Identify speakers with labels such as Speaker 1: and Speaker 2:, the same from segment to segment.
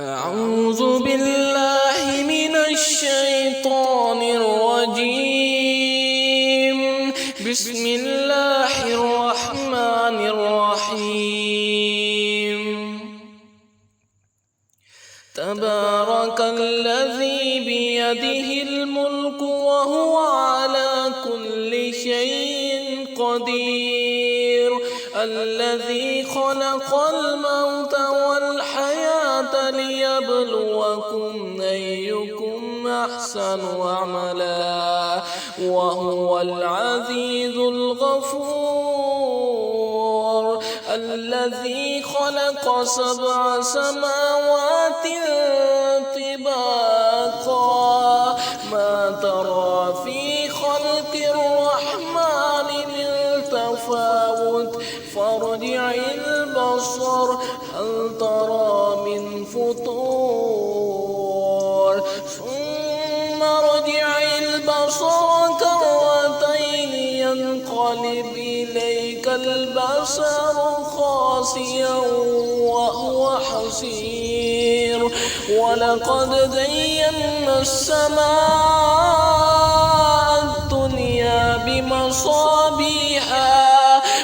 Speaker 1: أعوذ بالله من الشيطان الرجيم. بسم الله الرحمن الرحيم. تبارك الذي بيده الملك وهو على كل شيء قدير، الذي خلق الموت والحياة ليبلوكم أيكم أحسن عملا، وهو العزيز الغفور، الذي خلق 7 سماوات طباقا، ما ترى في خلق الرحمن من تفاوت، فارجع البصر هل ترى من فطور، ثم ارجع البصر كرتين ينقلب إليك البصر خاسئا وهو حسير، ولقد زينا السماء الدنيا بمصابيح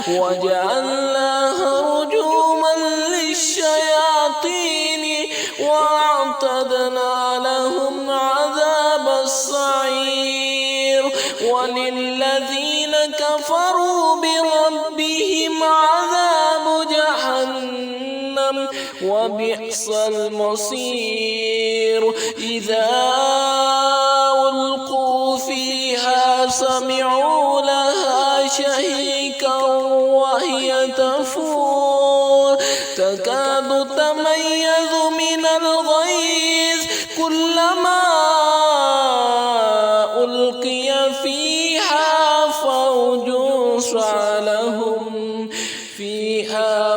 Speaker 1: وجعلناها رجوما للشياطين وأعتدنا لهم عذاب السعير، وللذين كفروا بربهم عذاب جهنم وبئس المصير. إذا ألقوا فيها سمعوا لها شهيقا وهي تفور، تكاد تميز من الغيظ، كلما ألقي فيها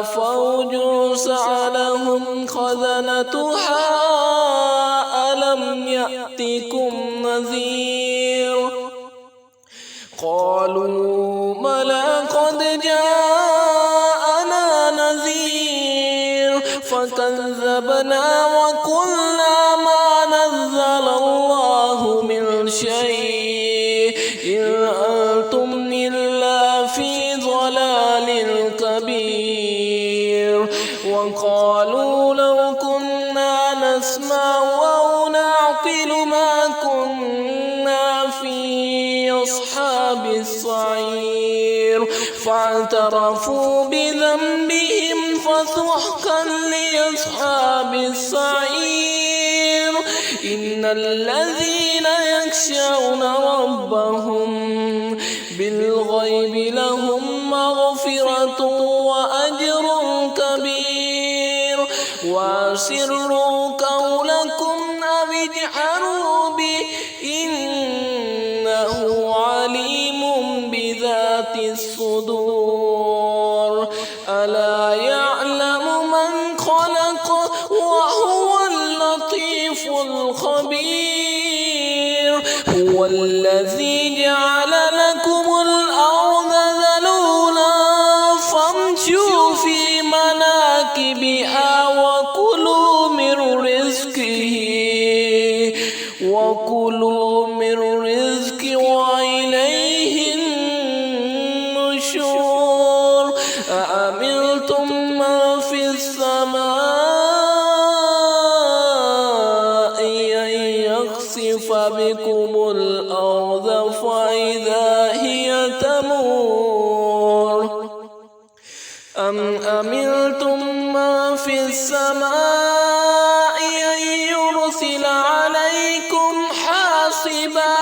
Speaker 1: فوج سألهم خزنتها ألم يأتكم نذير، قالوا بلى قد جاءنا نذير، فكذبنا وقلنا ما نزل الله من شيء إن أنتم إلا في ضلال كبير، وقالوا لو كنا نسمع أو نعقل ما كنا في أصحاب السعير، فاعترفوا بذنبهم فسحقا لأصحاب السعير. إن الذين يخشون ربهم بالغيب لهم مغفرة وأجر كبير، وأسروا قولكم أو اجهروا به إنه عليم بذات الصدور، ألا يعلم من خلق وهو اللطيف الخبير. هو الذي جعل لكم الأرض ذلولا فامشوا في مناكبها وكلوا من رزقه وإليه النشور. أأمنتم من في السماء أن يخسف بكم الأرض فإذا هي تمور، أم أمنتم من في السماء أن يرسل عليكم حاصبا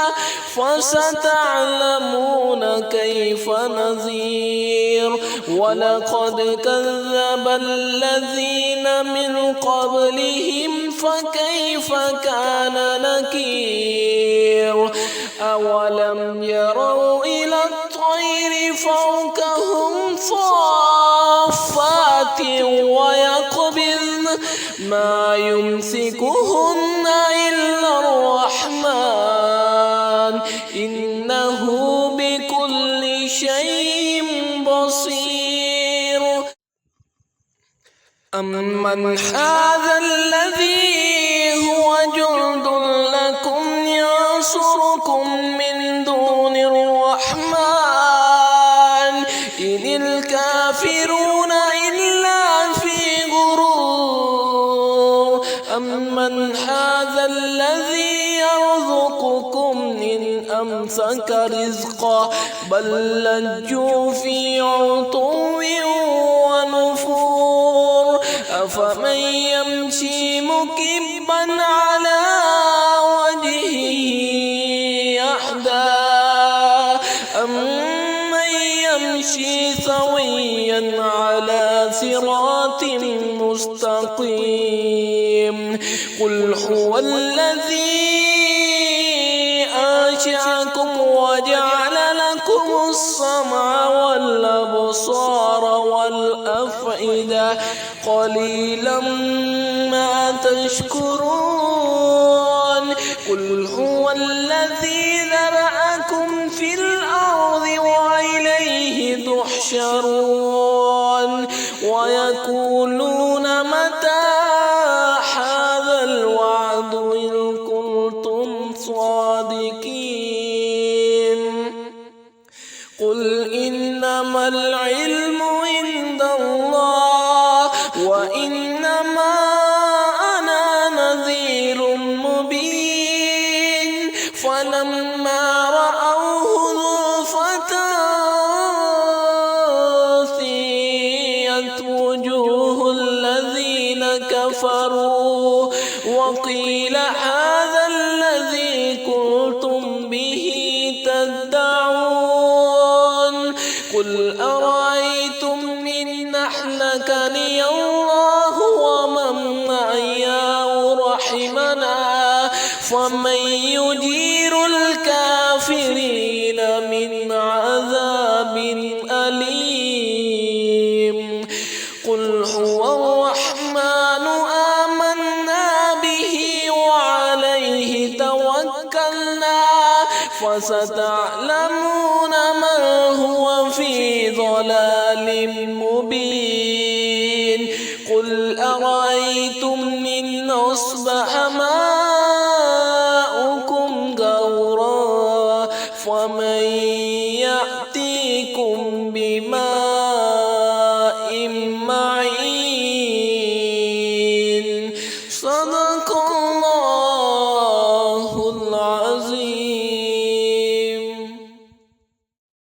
Speaker 1: فستعلمون كيف نذير. ولقد كذب الذين من قبلهم فكيف كان نكير. أولم يروا إلى الطير فوقهم صافات ويقبضن ما يمسكهن إلا الرحمن إنه بكل شيء بصير. أمن هذا الذي هو جند لكم ينصركم من دون الرحمن إن الكافرون إلا في غرور أمن هذا الذي يرزقكم إن أمسك رزقه بل لجوا في عتو ونفور أفمن يمشي مكبا على وجهه أهدى أمن يمشي سويا على صراط مستقيم قل هو الذي أنشأكم وجعل لكم السمع والأبصار والأفئدة قليلا ما تشكرون قل هو الذي ذرأكم في الأرض وإليه تحشرون ويقولون متى هذا الوعد إن كنتم صادقين قل إنما العلم عند الله وإنما أنا نذير مبين فلما رأوه زلفة سيئت وجوه الذين كفروا وقيل هذا الذي كنتم به تدعون قل أرأيتم إن أهلكني الله ومن معي أو رحمنا فمن يجير الكافرين من عذاب أليم قل هو الرحمن آمنا به وعليه توكلنا فستعلمون من هو في ضلال مبين قل أرأيتم إن أصبح ماؤكم غورا فمن يأتيكم بماء